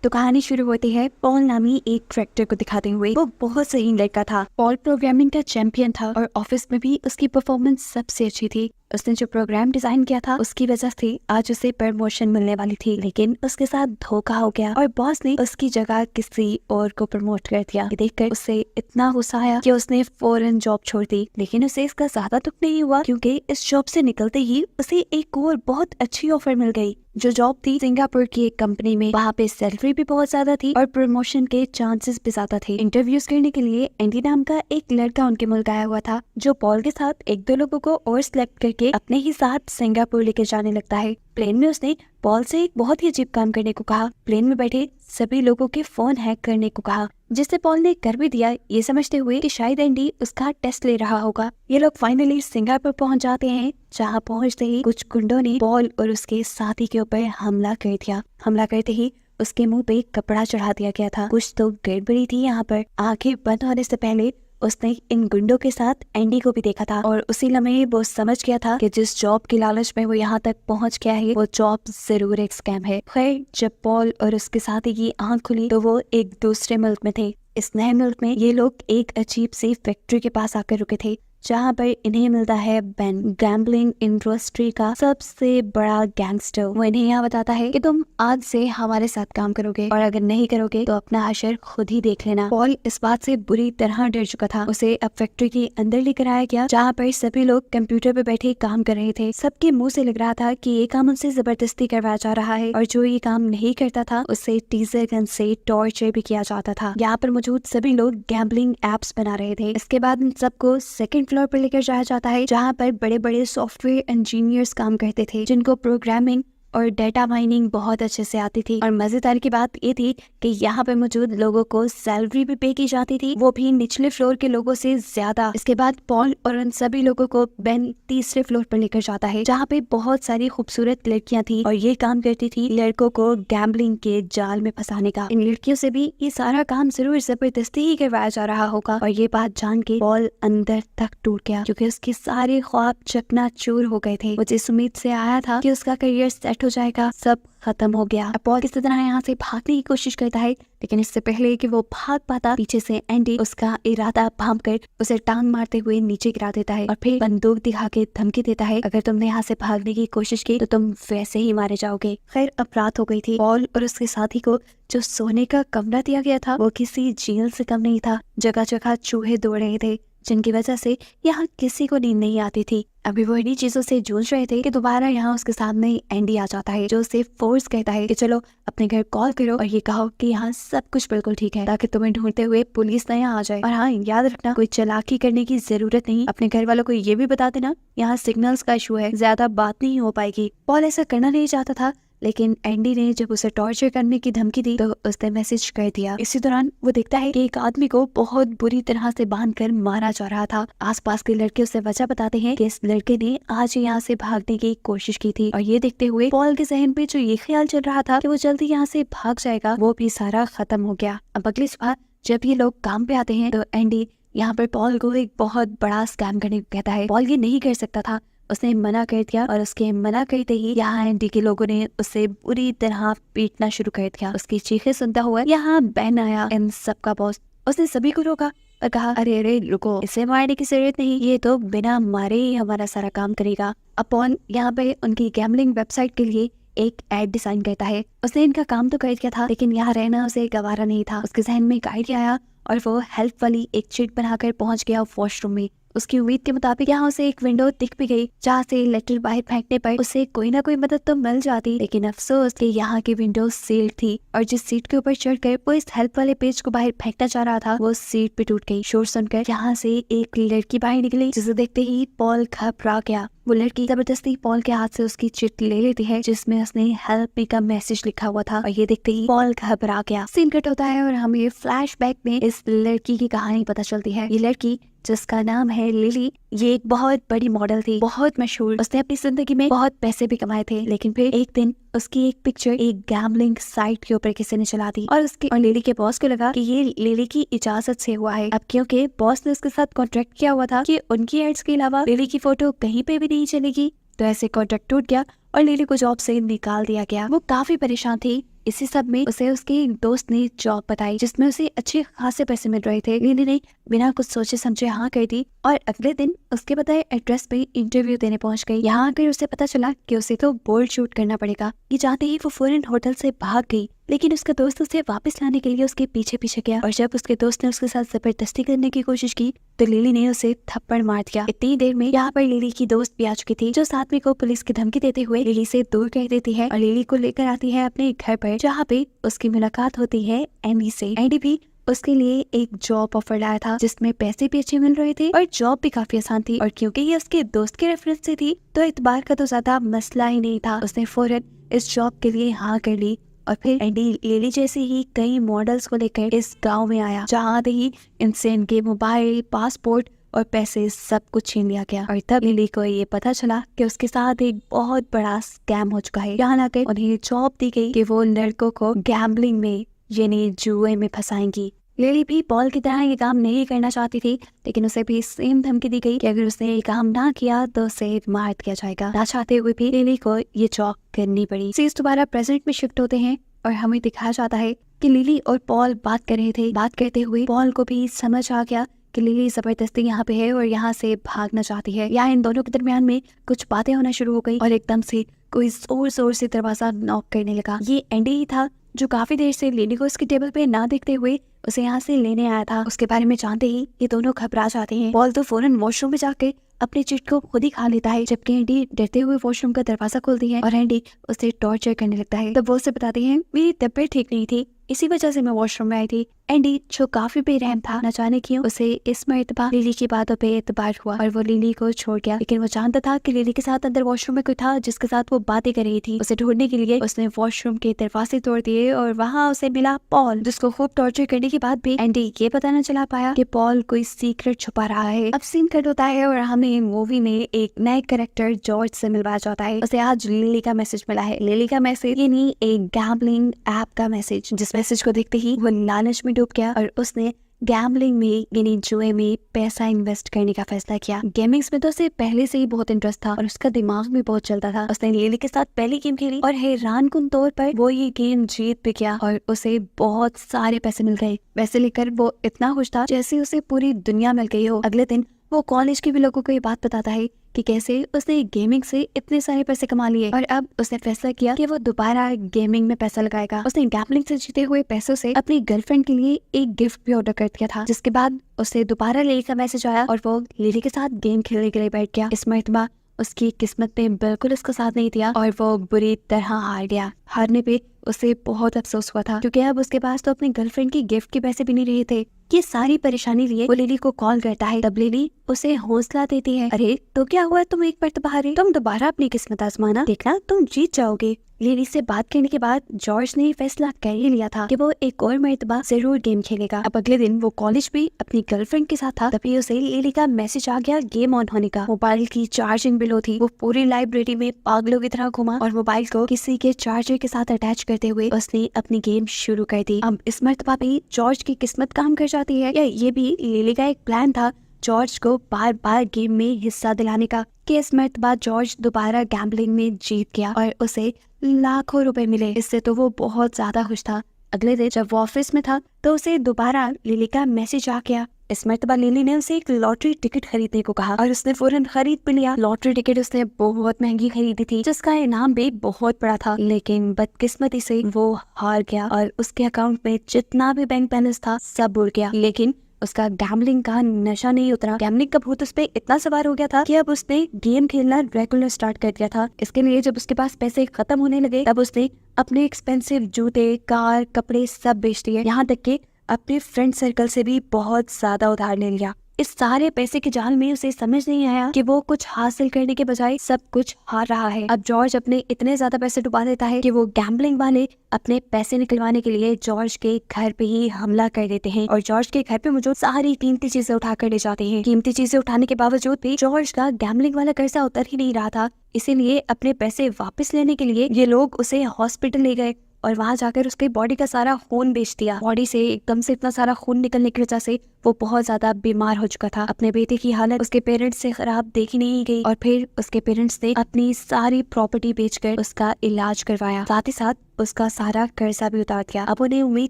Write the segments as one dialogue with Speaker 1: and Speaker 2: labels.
Speaker 1: तो कहानी शुरू होती है पॉल नामी एक ट्रैक्टर को दिखाते हुए। वो बहुत सही लड़का था। पॉल प्रोग्रामिंग का चैंपियन था और ऑफिस में भी उसकी परफॉर्मेंस सबसे अच्छी थी। उसने जो प्रोग्राम डिजाइन किया था उसकी वजह से आज उसे प्रमोशन मिलने वाली थी, लेकिन उसके साथ धोखा हो गया और बॉस ने उसकी जगह किसी और को प्रमोट कर दिया। ये देखकर उसे इतना गुस्सा आया कि उसने फौरन जॉब छोड़ दी। लेकिन उसे इसका ज्यादा दुख नहीं हुआ, क्योंकि इस जॉब से निकलते ही उसे एक और बहुत अच्छी ऑफर मिल गई। जो जॉब थी सिंगापुर की एक कंपनी में। वहाँ पे सैलरी भी बहुत ज्यादा थी और प्रमोशन के चांसेस भी ज्यादा थे। इंटरव्यूज करने के लिए एंडी नाम का एक लड़का उनके मुल्क आया हुआ था, जो पॉल के साथ एक दो लोगों को और सिलेक्ट करके अपने ही साथ सिंगापुर लेके जाने लगता है। प्लेन में उसने पॉल से एक बहुत ही अजीब काम करने को कहा। प्लेन में बैठे सभी लोगों के फोन हैक करने को कहा, जिससे पॉल ने कर भी दिया, ये समझते हुए कि शायद एंडी उसका टेस्ट ले रहा होगा। ये लोग फाइनली सिंगापुर पहुंच जाते हैं, जहां पहुंचते ही कुछ गुंडों ने पॉल और उसके साथी के ऊपर हमला कर दिया। हमला करते ही उसके मुंह पे कपड़ा चढ़ा दिया गया था। कुछ तो गड़बड़ी थी यहाँ पर। आंखें बंद होने से पहले उसने इन गुंडों के साथ एंडी को भी देखा था और उसी लम्हे वो समझ गया था कि जिस जॉब की लालच में वो यहाँ तक पहुँच गया है वो जॉब जरूर एक स्कैम है। खैर, जब पॉल और उसके साथी की आंख खुली तो वो एक दूसरे मुल्क में थे। इस नए मुल्क में ये लोग एक अजीब सी फैक्ट्री के पास आकर रुके थे, जहाँ पर इन्हें मिलता है बेन, गैम्बलिंग इंडस्ट्री का सबसे बड़ा गैंगस्टर। वो इन्हें यहाँ बताता है कि तुम आज से हमारे साथ काम करोगे और अगर नहीं करोगे तो अपना हशर खुद ही देख लेना। पॉल इस बात से बुरी तरह डर चुका था। उसे अब फैक्ट्री के अंदर लेकर आया गया, जहाँ पर सभी लोग कंप्यूटर पे बैठे काम कर रहे थे। सबके मुंह से लग रहा था कि ये काम उनसे जबरदस्ती करवाया जा रहा है और जो ये काम नहीं करता था उसे टीजर गन से टॉर्चर भी किया जाता था। यहाँ पर मौजूद सभी लोग गैम्बलिंग एप्स बना रहे थे। इसके बाद इन सबको सेकंड फ्लोर पर लेकर जाया जाता है, जहाँ पर बड़े बड़े सॉफ्टवेयर इंजीनियर्स काम करते थे, जिनको प्रोग्रामिंग और डेटा माइनिंग बहुत अच्छे से आती थी। और मजेदार की बात ये थी कि यहाँ पे मौजूद लोगों को सैलरी भी पे की जाती थी, वो भी निचले फ्लोर के लोगों से ज्यादा। इसके बाद पॉल और उन सभी लोगों को बेन तीसरे फ्लोर पर लेकर जाता है, जहाँ पे बहुत सारी खूबसूरत लड़कियां थी और ये काम करती थी लड़कों को गैम्बलिंग के जाल में फंसाने का। इन लड़कियों से भी ये सारा काम जरूर जबरदस्ती ही करवाया जा रहा होगा। और ये बात जान के पॉल अंदर तक टूट गया, क्योंकि उसके सारे ख्वाब चकनाचूर हो गए थे। वो जिस उम्मीद से आया था कि उसका करियर सेट हो जाएगा, सब खत्म हो गया। पॉल किसी तरह यहाँ से भागने की कोशिश करता है, लेकिन इससे पहले कि वो भाग पाता, पीछे से एंडी उसका इरादा भांप कर उसे टांग मारते हुए नीचे गिरा देता है और फिर बंदूक दिखा के धमकी देता है, अगर तुमने यहाँ से भागने की कोशिश की तो तुम वैसे ही मारे जाओगे। खैर, अब रात हो गई थी। पॉल और उसके साथी को जो सोने का कमरा दिया गया था वो किसी जेल से कम नहीं था। जगह जगह चूहे दौड़ रहे थे, जिनकी वजह से यहाँ किसी को नींद नहीं आती थी। अभी वो इन्हीं चीजों से जूझ रहे थे कि दोबारा यहाँ उसके सामने एंडी आ जाता है, जो उसे फोर्स कहता है कि चलो अपने घर कॉल करो और ये कहो कि यहाँ सब कुछ बिल्कुल ठीक है, ताकि तुम्हें ढूंढते हुए पुलिस न यहाँ आ जाए। और हाँ, याद रखना, कोई चालाकी करने की जरूरत नहीं। अपने घर वालों को ये भी बता देना यहाँ सिग्नल्स का इशू है, ज्यादा बात नहीं हो पाएगी। पॉल ऐसा करना नहीं चाहता था, लेकिन एंडी ने जब उसे टॉर्चर करने की धमकी दी तो उसने मैसेज कर दिया। इसी दौरान वो देखता है कि एक आदमी को बहुत बुरी तरह से बांधकर मारा जा रहा था। आसपास के लड़के उसे वजह बताते हैं कि इस लड़के ने आज यहाँ से भागने की कोशिश की थी। और ये देखते हुए पॉल के जहन पे जो ये ख्याल चल रहा था कि वो जल्दी यहाँ से भाग जाएगा, वो भी सारा खत्म हो गया। अब अगली सुबह जब ये लोग काम पे आते हैं तो एंडी यहाँ पर पॉल को एक बहुत बड़ा स्कैम करने को कहता है। पॉल ये नहीं कर सकता था, उसने मना कर दिया और उसके मना करते ही यहाँ एंडी के लोगों ने उसे बुरी तरह पीटना शुरू कर दिया। उसकी चीखें सुनता हुआ यहाँ बेन आया, इन सबका बॉस। उसने सभी को रोका और कहा, अरे अरे रुको, इसे मारने की जरूरत नहीं, ये तो बिना मारे ही हमारा सारा काम करेगा। अब पॉल यहाँ पे उनकी गैम्बलिंग वेबसाइट के लिए एक एड डिजाइन करता है। उसने इनका काम तो कर दिया था, लेकिन यहाँ रहना उसे गवारा नहीं था। उसके जहन में एक आइडिया आया और वो हेल्प वाली एक चीट बनाकर पहुंच गया वॉशरूम में। उसकी उम्मीद के मुताबिक यहाँ उसे एक विंडो दिख भी गई, जहाँ से लेटर बाहर फेंकने पर उसे कोई ना कोई मदद तो मिल जाती। लेकिन अफसोस कि यहाँ की विंडो सील्ड थी और जिस सीट के ऊपर चढ़कर वो इस हेल्प वाले पेज को बाहर फेंकना चाह रहा था, वो सीट पे टूट गई। शोर सुनकर यहाँ से एक लड़की बाहर निकली, जिसे देखते ही पॉल घबरा गया। वो लड़की जबरदस्ती पॉल के हाथ से उसकी चिट ले लेती है, जिसमें उसने हेल्प मी का मैसेज लिखा हुआ था। और ये देखते ही पॉल घबरा गया। सीन कट होता है और हमें फ्लैशबैक में इस लड़की की कहानी पता चलती है। ये लड़की, जिसका नाम है लिली, ये एक बहुत बड़ी मॉडल थी, बहुत मशहूर। उसने अपनी जिंदगी में बहुत पैसे भी कमाए थे, लेकिन फिर एक दिन उसकी एक पिक्चर एक गैम्बलिंग साइट के ऊपर किसी ने चला दी और लिली के बॉस को लगा कि ये लिली की इजाजत से हुआ है। अब क्योंकि बॉस ने उसके साथ कॉन्ट्रैक्ट किया हुआ था कि उनकी एड्स के अलावा लिली की फोटो कहीं पे भी नहीं चलेगी, तो ऐसे कॉन्ट्रैक्ट टूट गया और लिली को जॉब से निकाल दिया गया। वो काफी परेशान थी इसी सब में उसे उसके एक दोस्त ने जॉब बताई जिसमें उसे अच्छे खासे पैसे मिल रहे थे। लिली ने बिना कुछ सोचे समझे हाँ कर दी और अगले दिन उसके बताए एड्रेस पे इंटरव्यू देने पहुंच गई। यहाँ आकर उसे पता चला कि उसे तो बोर्ड शूट करना पड़ेगा। ये जानते ही वो फौरन होटल से भाग गई, लेकिन उसका दोस्त उसे वापस लाने के लिए उसके पीछे पीछे गया और जब उसके दोस्त ने उसके साथ जबरदस्ती करने की कोशिश की तो लिली ने उसे थप्पड़ मार दिया। इतनी देर में यहाँ पर लिली की दोस्त भी आ चुकी थी, जो आदमी को पुलिस की धमकी देते हुए लिली से दूर कर देती है और लिली को लेकर आती है अपने घर पर, जहाँ पे उसकी मुलाकात होती है एंडी से। एंडी भी उसके लिए एक जॉब ऑफर लाया था जिसमें पैसे भी अच्छे मिल रहे थे और जॉब भी काफी आसान थी, और क्योंकि ये उसके दोस्त के रेफरेंस से थी तो इतबार का तो ज्यादा मसला ही नहीं था। उसने फौरन इस जॉब के लिए हाँ कर ली और फिर एंडी लिली जैसे ही कई मॉडल्स को लेकर इस गांव में आया, जहाँ आते ही इनसे इनके मोबाइल, पासपोर्ट और पैसे सब कुछ छीन लिया गया। और तब लिली को ये पता चला कि उसके साथ एक बहुत बड़ा स्कैम हो चुका है। यहाँ लाकर उन्हें जॉब दी गई कि वो लड़कों को गैम्बलिंग में यानी जुए में फंसाएंगी। लिली भी पॉल की तरह ये काम नहीं करना चाहती थी, लेकिन उसे भी सेम धमकी दी गई कि अगर उसने ये काम ना किया तो उसे मार दिया जाएगा। ना चाहते हुए भी लिली को ये जॉब करनी पड़ी। सीन्स दोबारा प्रेजेंट में शिफ्ट होते हैं और हमें दिखाया जाता है कि लिली और पॉल बात कर रहे थे। बात करते हुए पॉल को भी समझ आ गया कि लिली जबरदस्ती यहाँ पे है और यहाँ से भागना चाहती है। यहाँ इन दोनों के दरमियान में कुछ बातें होना शुरू हो गई और एकदम से कोई जोर जोर से दरवाजा नॉक करने लगा। ये एंडी ही था जो काफी देर से लिली को उसकी टेबल पे ना देखते हुए उसे यहाँ से लेने आया था। उसके बारे में जानते ही ये दोनों घबरा जाते हैं। पॉल तो फौरन वॉशरूम में जाकर अपने चिट को खुद ही खा लेता है, जबकि एंडी डरते हुए वॉशरूम का दरवाजा खोलती है और एंडी उसे टॉर्चर करने लगता है। तब वो उसे बताती है मेरी तबीयत ठीक नहीं थी, इसी वजह से मैं वॉशरूम में आई थी। एंडी जो काफी बेरहम था, न जाने क्यों उसे इस मर्तबा लिली की बातों पे एतबार हुआ और वो लिली को छोड़ गया। लेकिन वो जानता था कि लिली के साथ अंदर वॉशरूम में कोई था जिसके साथ वो बातें कर रही थी। उसे ढूंढने के लिए उसने वॉशरूम के दरवाजे तोड़ दिए और वहाँ उसे मिला पॉल, जिसको खूब टॉर्चर करने के बाद भी एंडी ये पता न चला पाया कि पॉल कोई सीक्रेट छुपा रहा है। अब सीन कट होता है और हमें मूवी में एक नए कैरेक्टर जॉर्ज से मिलवाया जाता है। उसे आज लिली का मैसेज मिला है। लिली का मैसेज यानी एक गैम्बलिंग ऐप का मैसेज, जिस मैसेज को देखते ही वो लालच में डूब गया और उसने गैम्बलिंग में यानी जुए में पैसा इन्वेस्ट करने का फैसला किया। गेमिंग्स में तो उसे पहले से ही बहुत इंटरेस्ट था और उसका दिमाग भी बहुत चलता था। उसने लिली के साथ पहली गेम खेली और हैरानकुन तौर पर वो ये गेम जीत भी गया और उसे बहुत सारे पैसे मिल गए। पैसे लेकर वो इतना खुश था जैसे उसे पूरी दुनिया मिल गई हो। अगले दिन वो कॉलेज के भी लोगों को ये बात बताता है कि कैसे उसने गेमिंग से इतने सारे पैसे कमा लिए और अब उसने फैसला किया कि वो दोबारा गेमिंग में पैसा लगाएगा। उसने गैम्बलिंग से जीते हुए पैसों से अपनी गर्लफ्रेंड के लिए एक गिफ्ट भी ऑर्डर कर दिया था, जिसके बाद उसे दोबारा लिली का मैसेज आया और वो लिली के साथ गेम खेलने के लिए बैठ गया। इस मर्तबा उसकी किस्मत ने बिल्कुल उसका साथ नहीं दिया और वो बुरी तरह हार गया। हारने पे उसे बहुत अफसोस हुआ था क्योंकि अब उसके पास तो अपनी गर्लफ्रेंड की गिफ्ट के पैसे भी नहीं रहे थे। ये सारी परेशानी लिए वो लिली को कॉल करता है। तब लिली उसे हौसला देती है, अरे तो क्या हुआ, तुम एक मर्तबा हारे, तुम दोबारा अपनी किस्मत आजमाना, देखना तुम जीत जाओगे। लिली से बात करने के बाद जॉर्ज ने फैसला कर ही लिया था कि वो एक और मर्तबा जरूर गेम खेलेगा। अब अगले दिन वो कॉलेज भी अपनी गर्लफ्रेंड के साथ था, तभी उसे लिली का मैसेज आ गया गेम ऑन होने का। मोबाइल की चार्जिंग बिलो थी। वो पूरी लाइब्रेरी में पागलों की तरह घुमा और मोबाइल को किसी के चार्जर के साथ अटैच करते हुए उसने अपनी गेम शुरू कर दी। अब इस मर्तबा भी जॉर्ज की किस्मत काम कर जाती है या ये भी लिली का एक प्लान था जॉर्ज को बार बार गेम में हिस्सा दिलाने का कि इस मर्तबा जॉर्ज दोबारा गैम्बलिंग में जीत गया और उसे लाखों रुपए मिले। इससे तो वो बहुत ज्यादा खुश था। अगले दिन जब वो ऑफिस में था तो उसे दोबारा लिली का मैसेज आ गया। इस मर्तबा लिली ने उसे एक लॉटरी टिकट खरीदने को कहा और उसने फौरन खरीद भी लिया। लॉटरी टिकट उसने बहुत महंगी खरीदी थी जिसका इनाम भी बहुत बड़ा था, लेकिन बदकिस्मती से वो हार गया और उसके अकाउंट में जितना भी बैंक बैलेंस था सब उड़ गया। लेकिन उसका गैम्बलिंग का नशा नहीं उतरा। गैम्बलिंग का भूत उस पे इतना सवार हो गया था कि अब उसने गेम खेलना रेगुलर स्टार्ट कर दिया था। इसके लिए जब उसके पास पैसे खत्म होने लगे तब उसने अपने एक्सपेंसिव जूते, कार, कपड़े सब बेच दिए। यहाँ तक कि अपने फ्रेंड सर्कल से भी बहुत ज्यादा उधार ले लिया। इस सारे पैसे के जाल में उसे समझ नहीं आया कि वो कुछ हासिल करने के बजाय सब कुछ हार रहा है। अब जॉर्ज अपने इतने ज्यादा पैसे डुबा देता है कि वो गैम्बलिंग वाले अपने पैसे निकलवाने के लिए जॉर्ज के घर पे ही हमला कर देते हैं और जॉर्ज के घर पे मौजूद सारी कीमती चीजें उठा कर ले जाते हैं। कीमती चीजें उठाने के बावजूद भी जॉर्ज का गैम्बलिंग वाला कर्जा उतर ही नहीं रहा था। इसीलिए अपने पैसे वापस लेने के लिए ये लोग उसे हॉस्पिटल ले गए और वहां जाकर उसके बॉडी का सारा खून बेच दिया। बॉडी से एकदम से इतना सारा खून निकलने की वजह से वो बहुत ज्यादा बीमार हो चुका था। अपने बेटे की हालत उसके पेरेंट्स से खराब देखी नहीं गई और फिर उसके पेरेंट्स ने अपनी सारी प्रॉपर्टी बेचकर उसका इलाज करवाया, साथ ही साथ उसका सारा कर्जा भी उतार दिया। अब उन्हें उम्मीद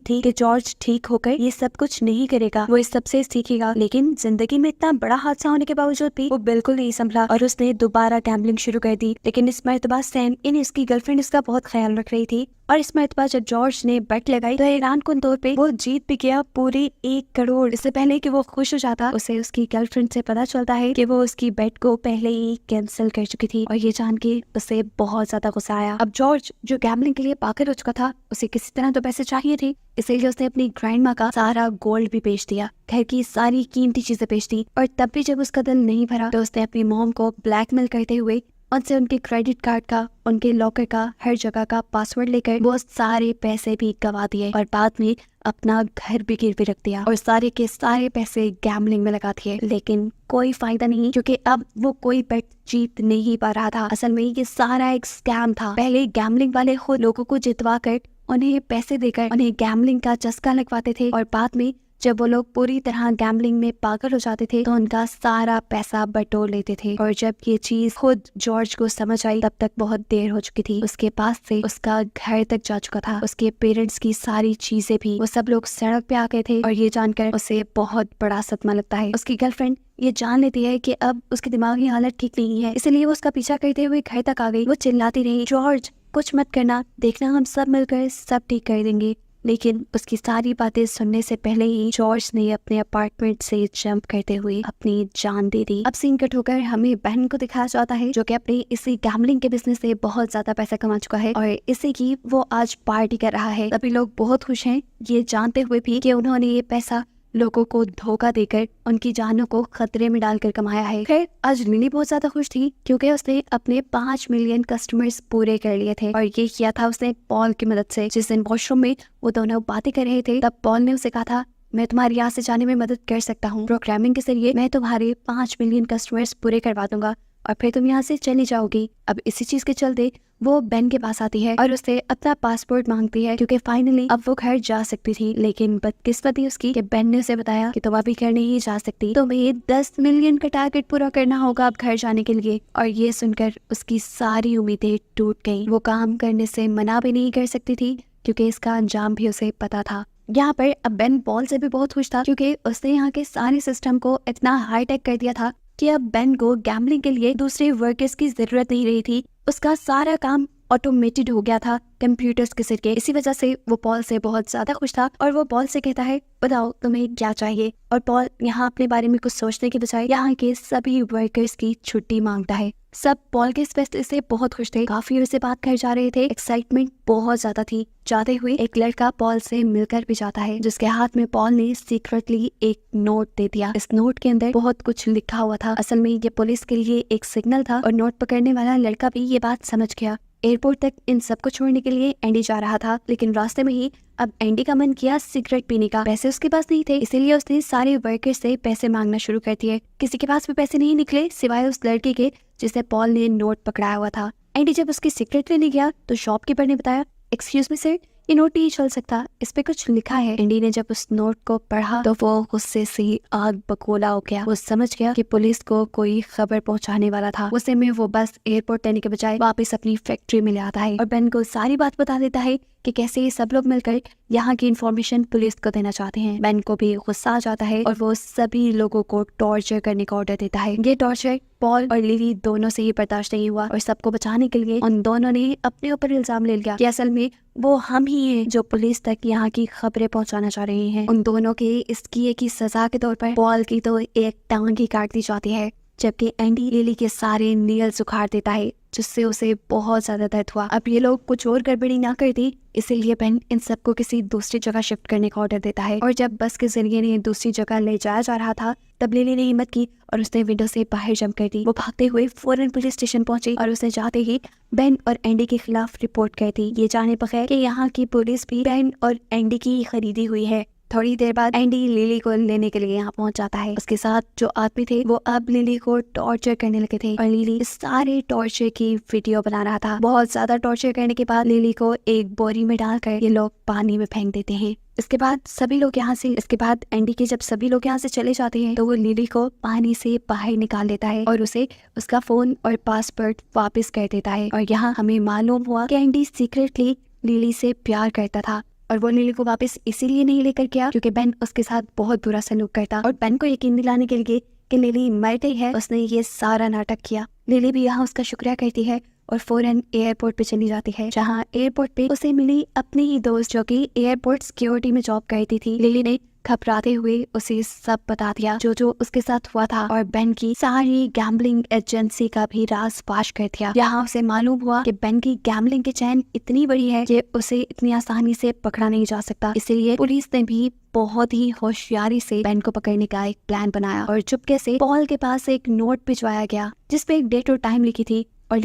Speaker 1: थी कि जॉर्ज ठीक होकर ये सब कुछ नहीं करेगा, वो इस सब से सीखेगा, लेकिन जिंदगी में इतना बड़ा हादसा होने के बावजूद भी वो बिल्कुल नहीं संभला और उसने दोबारा गैम्बलिंग शुरू कर दी। लेकिन इस मर्तबा सैम इन इसकी गर्लफ्रेंड इसका बहुत ख्याल रख रही थी और इस मर्तबा जब जॉर्ज ने बेट लगाई तो हैरानकुन तौर पे वो जीत भी गया पूरे 1 करोड़। इससे पहले कि वो खुश हो जाता, उसे उसकी गर्लफ्रेंड से पता चलता है कि वो उसकी बेट को पहले ही कैंसिल कर चुकी थी और ये जान के उसे बहुत ज्यादा गुस्सा आया। अब जॉर्ज जो गैम्बलिंग के लिए पागल हो चुका था, उसे किसी तरह तो पैसे चाहिए थे, इसीलिए उसने अपनी ग्रैंड माँ का सारा गोल्ड भी बेच दिया, घर की सारी कीमती चीजें बेच दी। और तब भी जब उसका दिल नहीं भरा तो उसने अपनी मॉम को ब्लैकमेल करते हुए उनसे उनके क्रेडिट कार्ड का, उनके लॉकर का, हर जगह का पासवर्ड लेकर वो सारे पैसे भी गवा दिए और बाद में अपना घर भी गिरवी रख दिया और सारे के सारे पैसे गैम्बलिंग में लगा दिए। लेकिन कोई फायदा नहीं, क्योंकि अब वो कोई बेट जीत नहीं पा रहा था। असल में ये सारा एक स्कैम था। पहले गैम्बलिंग वाले खुद लोगों को जितवा कर उन्हें पैसे देकर उन्हें गैम्बलिंग का चस्का लगवाते थे और बाद में जब वो लोग पूरी तरह गैम्बलिंग में पागल हो जाते थे तो उनका सारा पैसा बटोर लेते थे। और जब ये चीज खुद जॉर्ज को समझ आई तब तक बहुत देर हो चुकी थी। उसके पास से उसका घर तक जा चुका था, उसके पेरेंट्स की सारी चीजें भी। वो सब लोग सड़क पे आ गए थे और ये जानकर उसे बहुत बड़ा सदमा लगता है। उसकी गर्लफ्रेंड ये जान लेती है कि अब उसकी दिमागी हालत ठीक नहीं है, इसलिए वो उसका पीछा करते हुए घर तक आ गई। वो चिल्लाती रही, जॉर्ज कुछ मत करना, देखना हम सब मिलकर सब ठीक कर देंगे। लेकिन उसकी सारी बातें सुनने से पहले ही जॉर्ज ने अपने अपार्टमेंट से जंप करते हुए अपनी जान दे दी। अब सीन कट होकर हमें बहन को दिखाया जाता है जो कि अपने इसी गैम्बलिंग के बिजनेस से बहुत ज्यादा पैसा कमा चुका है और इसी की वो आज पार्टी कर रहा है। सभी लोग बहुत खुश हैं, ये जानते हुए भी कि उन्होंने ये पैसा लोगों को धोखा देकर उनकी जानों को खतरे में डालकर कमाया है। खैर आज लिली बहुत ज्यादा खुश थी क्योंकि उसने अपने 5 मिलियन कस्टमर्स पूरे कर लिए थे और ये किया था उसने पॉल की मदद से। जिस दिन वॉशरूम में वो दोनों बातें कर रहे थे तब पॉल ने उसे कहा था, मैं तुम्हारी यहाँ से जाने में मदद कर सकता हूँ, प्रोग्रामिंग के जरिए मैं तुम्हारे 5 मिलियन कस्टमर्स पूरे करवा दूंगा और फिर तुम यहाँ से चली जाओगी। अब इसी चीज के चलते वो बेन के पास आती है और उससे अपना पासपोर्ट मांगती है क्योंकि फाइनली अब वो घर जा सकती थी। लेकिन बदकिस्मती उसकी कि बेन ने उसे बताया कि तुम अभी घर नहीं जा सकती, तुम्हें 10 मिलियन का टारगेट पूरा करना होगा अब घर जाने के लिए। और ये सुनकर उसकी सारी उम्मीदें टूट गई। वो काम करने से मना भी नहीं कर सकती थी क्योंकि इसका अंजाम भी उसे पता था। यहाँ पर अब बेन पॉल से भी बहुत खुश था क्योंकि उसने यहाँ के सारे सिस्टम को इतना हाईटेक कर दिया था कि अब बेन को गैम्बलिंग के लिए दूसरे वर्कर्स की जरूरत नहीं रही थी। उसका सारा काम ऑटोमेटेड हो गया था कंप्यूटर्स के जरिए। इसी वजह से वो पॉल से बहुत ज्यादा खुश था और वो पॉल से कहता है, बताओ तुम्हें क्या चाहिए। और पॉल यहाँ अपने बारे में कुछ सोचने के बजाय यहाँ के सभी वर्कर्स की छुट्टी मांगता है। सब पॉल के इस फैसले से बहुत खुश थे, काफी देर से बात कर जा रहे थे, एक्साइटमेंट बहुत ज्यादा थी। जाते हुए एक लड़का पॉल से मिलकर भी जाता है जिसके हाथ में पॉल ने सीक्रेटली एक नोट दे दिया। इस नोट के अंदर बहुत कुछ लिखा हुआ था। असल में ये पुलिस के लिए एक सिग्नल था और नोट पकड़ने वाला लड़का भी ये बात समझ गया। एयरपोर्ट तक इन सबको छोड़ने के लिए एंडी जा रहा था, लेकिन रास्ते में ही अब एंडी का मन किया सिगरेट पीने का। पैसे उसके पास नहीं थे, इसीलिए उसने सारे वर्कर्स से पैसे मांगना शुरू कर दिए। किसी के पास भी पैसे नहीं निकले सिवाय उस लड़के के जिसे पॉल ने नोट पकड़ाया हुआ था। एंडी जब उसकी सिगरेट लेने गया तो शॉपकीपर ने बताया, एक्सक्यूज मी सर, ये नोट नहीं चल सकता, इस पे कुछ लिखा है। एंडी ने जब उस नोट को पढ़ा तो वो गुस्से से आग बकोला हो गया। वो समझ गया कि पुलिस को कोई खबर पहुंचाने वाला था। उसे में वो बस एयरपोर्ट लेने के बजाय वापस अपनी फैक्ट्री में ले आता है और बेन को सारी बात बता देता है कि कैसे ये सब लोग मिलकर यहाँ की इन्फॉर्मेशन पुलिस को देना चाहते हैं। बेन को भी गुस्सा आ जाता है और वो सभी लोगों को टॉर्चर करने का ऑर्डर देता है। ये टॉर्चर पॉल और लिली दोनों से ही बर्दाश्त नहीं हुआ और सबको बचाने के लिए उन दोनों ने अपने ऊपर इल्जाम ले लिया कि असल में वो हम ही हैं जो पुलिस तक यहाँ की खबरें पहुँचाना चाह रहे हैं। उन दोनों के इस किए की सजा के तौर पर पॉल की तो एक टांग ही काट दी जाती है, जबकि एंडी लिली के सारे नेल्स उखाड़ देता है जिससे उसे बहुत ज्यादा दर्द हुआ। अब ये लोग कुछ और गड़बड़ी ना कर दी, इसीलिए बेन इन सबको किसी दूसरी जगह शिफ्ट करने का ऑर्डर देता है। और जब बस के जरिए इन्हें दूसरी जगह ले जाया जा रहा था तब लिली ने हिम्मत की और उसने विंडो से बाहर जंप कर दी। वो भागते हुए फौरन पुलिस स्टेशन पहुंची और उसने जाते ही बेन और एंडी के खिलाफ रिपोर्ट कर दी, ये जाने बगैर कि यहाँ की पुलिस भी बेन और एंडी की खरीदी हुई है। थोड़ी देर बाद एंडी लिली को लेने के लिए यहाँ पहुंच जाता है। उसके साथ जो आदमी थे वो अब लिली को टॉर्चर करने लगे थे और लिली इस सारे टॉर्चर की वीडियो बना रहा था। बहुत ज्यादा टॉर्चर करने के बाद लिली को एक बोरी में डालकर ये लोग पानी में फेंक देते हैं। इसके बाद एंडी के जब सभी लोग यहाँ से चले जाते हैं तो वो लिली को पानी से बाहर निकाल लेता है और उसे उसका फोन और पासवर्ड वापस कर देता है। और यहाँ हमें मालूम हुआ कि एंडी सीक्रेटली लिली से प्यार करता था और वो लिली को वापस इसीलिए नहीं लेकर गया क्योंकि बेन उसके साथ बहुत बुरा सलूक करता और बेन को यकीन दिलाने के लिए कि लिली मर गई है उसने ये सारा नाटक किया। लिली भी यहाँ उसका शुक्रिया करती है और फौरन एयरपोर्ट पे चली जाती है, जहाँ एयरपोर्ट पे उसे मिली अपनी ही दोस्त जो कि एयरपोर्ट सिक्योरिटी में जॉब करती थी। लिली ने घबराते हुए उसे सब बता दिया जो उसके साथ हुआ था और बेन की सारी गैम्बलिंग एजेंसी का भी राज फाश कर दिया। यहाँ उसे मालूम हुआ कि बेन की गैम्बलिंग की चैन इतनी बड़ी है कि उसे इतनी आसानी से पकड़ा नहीं जा सकता। इसलिए पुलिस ने भी बहुत ही होशियारी से बेन को पकड़ने का एक प्लान बनाया और चुपके से पॉल के पास एक नोट भिजवाया गया जिसपे एक डेट और टाइम लिखी थी और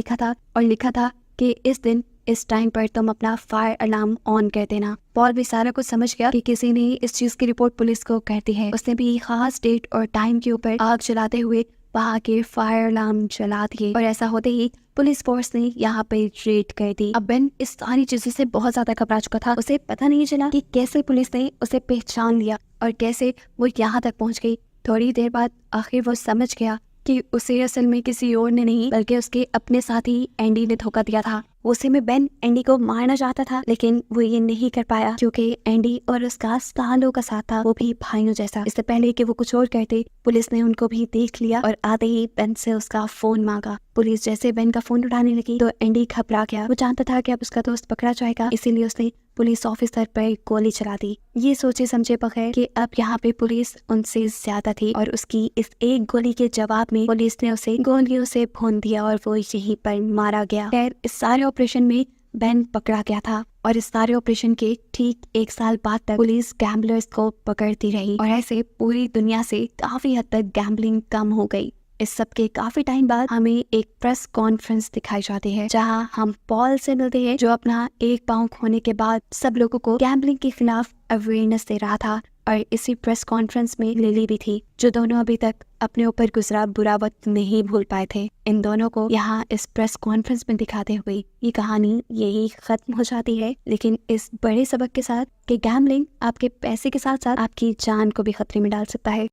Speaker 1: लिखा था कि इस दिन इस टाइम पर तुम अपना फायर अलार्म ऑन कर देना। पॉल भी सारा कुछ समझ गया कि किसी ने इस चीज की रिपोर्ट पुलिस को करती है। उसने भी खास डेट और टाइम के ऊपर आग जलाते हुए वहाँ के फायर अलार्म जला दिए और ऐसा होते ही पुलिस फोर्स ने यहाँ पे रेड कर दी। अब बेन इस सारी चीजों से बहुत ज्यादा घबरा चुका था। उसे पता नहीं चला कि कैसे पुलिस ने उसे पहचान लिया और कैसे वो यहाँ तक पहुँच गई। थोड़ी देर बाद आखिर वो समझ गया कि उसे असल में किसी और ने नहीं बल्कि उसके अपने साथी एंडी ने धोखा दिया था। उसी में बेन एंडी को मारना चाहता था लेकिन वो ये नहीं कर पाया क्योंकि एंडी और उसका सालों का साथ था, वो भी भाइयों जैसा। इससे पहले कि वो कुछ और कहते पुलिस ने उनको भी देख लिया और आते ही बेन से उसका फोन मांगा। पुलिस जैसे बेन का फोन उठाने लगी तो एंडी घबरा गया। वो जानता था कि अब उसका दोस्त पकड़ा जाएगा, इसीलिए उसने पुलिस ऑफिसर पर गोली चला दी, ये सोचे समझे बगैर कि अब यहाँ पे पुलिस उनसे ज्यादा थी और उसकी इस एक गोली के जवाब में पुलिस ने उसे गोलियों से भून दिया और वो यहीं पर मारा गया। खैर इस सारे ऑपरेशन में बेन पकड़ा गया था और इस सारे ऑपरेशन के ठीक 1 साल बाद तक पुलिस गैम्बलर्स को पकड़ती रही और ऐसे पूरी दुनिया से काफी हद तक गैम्बलिंग कम हो गई। इस सब के काफी टाइम बाद हमें एक प्रेस कॉन्फ्रेंस दिखाई जाती है जहां हम पॉल से मिलते हैं जो अपना एक पांव खोने के बाद सब लोगों को गैम्बलिंग के खिलाफ अवेयरनेस दे रहा था। और इसी प्रेस कॉन्फ्रेंस में लिली भी थी जो दोनों अभी तक अपने ऊपर गुजरा बुरा वक्त नहीं भूल पाए थे। इन दोनों को यहाँ इस प्रेस कॉन्फ्रेंस में दिखाते हुए ये कहानी यही खत्म हो जाती है, लेकिन इस बड़े सबक के साथ कि गैम्बलिंग आपके पैसे के साथ साथ आपकी जान को भी खतरे में डाल सकता है।